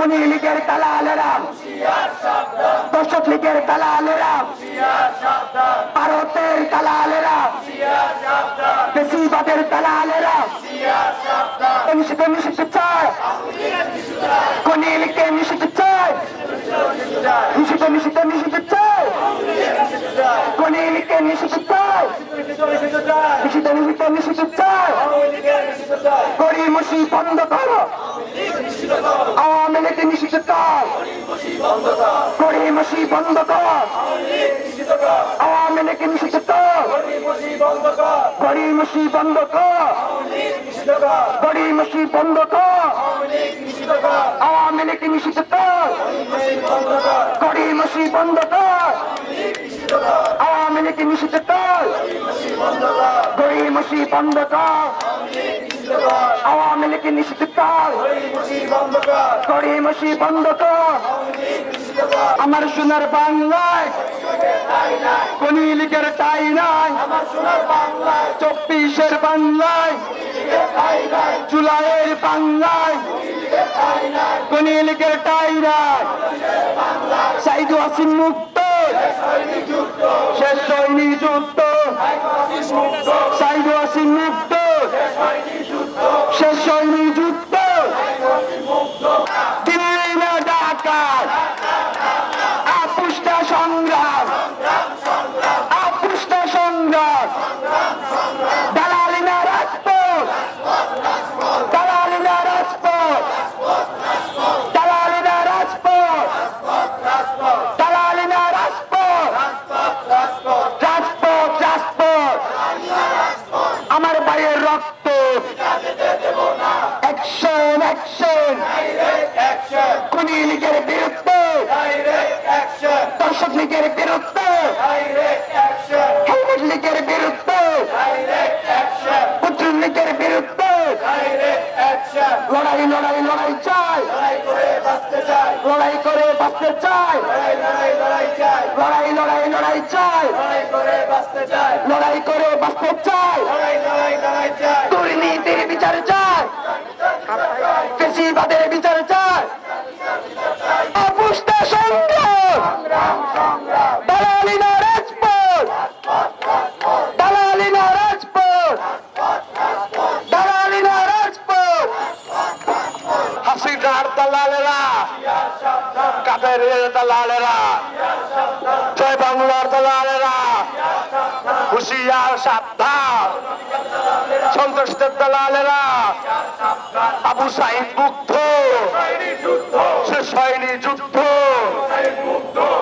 খুনি লীগের দালালেরা, দর্শক লীগের দালালেরা, ভারতের দালালেরা, বেশিরভাগের দালালেরা নিষিদ্ধ চায়, খুনি লীগকে নিষিদ্ধ চায়, নিষিদ্ধ চায়, খুনি লীগকে নিষিদ্ধ চায়, নিষিদ্ধ চায়, গড়িমসি বন্ধ করো, আওয়ামী লীগ নিষিদ্ধ কর, গড়িমসি বন্ধ কর, আওয়ামী লীগ নিষিদ্ধ কর, গড়িমসি বন্ধ কর, গড়িমসি বন্ধ কর, আওয়ামী লীগ নিষিদ্ধ কর, গড়িমসি বন্ধ কর, আওয়ামী লীগ নিষিদ্ধ কর, গড়িমসি বন্ধ কর, আওয়ামী লীগ নিষিদ্ধ কর, গড়িমসি বন্ধ কর। আমার সোনার বাংলায় খুনি লীগের ঠাঁই নাই, 24-এর বাংলায়, জুলাইয়ের বাংলায় খুনি লীগের ঠাঁই নাই। সাইদ ওয়াসিম মুক্ত, শেষ হয়নি যুদ্ধ, সাইদ ওয়াসিম মুক্ত, শেষ হয়নি যুদ্ধ, দিল্লি না ঢাকা, আপুষ্টা সংগ্রাম, আপুষ্টা সংগ্রাম, দালালি না রাজপথ, দালালি না রাজপথ, দালালি না রাজপথ, দালালি না রাজপথ, রাজপথ রাজপথ, আমার ভাইয়ের রক্ত, অ্যাকশন অ্যাকশন, খুনি লীগের বিরুদ্ধে, দর্শক লীগের বিরুদ্ধে, হেলমেট লীগের বিরুদ্ধে, পুত্র লীগের বিরুদ্ধে লড়াই লড়াই লড়াই চাই, লড়াই করে বাঁচতে চাই, লড়াই লড়াই লড়াই চাই, লড়াই করে বাঁচতে চাই, দুর্নীতির বিচার চাই, ফ্যাসিবাদের বিচার চাই, আপুষ্টা সংগ্রাম, দালালি না রাজপথ, দালালি না রাজপথ, দালালি না রাজপথ, হাসিনার দালালেরা, কাদেরের দালালেরা, জয় বাংলার দালালেরা, হুঁশিয়ার সাবধান, সন্ত্রাসীদের দালালেরা, আবু সাইদ মুগ্ধ, শেষ হয়নি যুদ্ধ,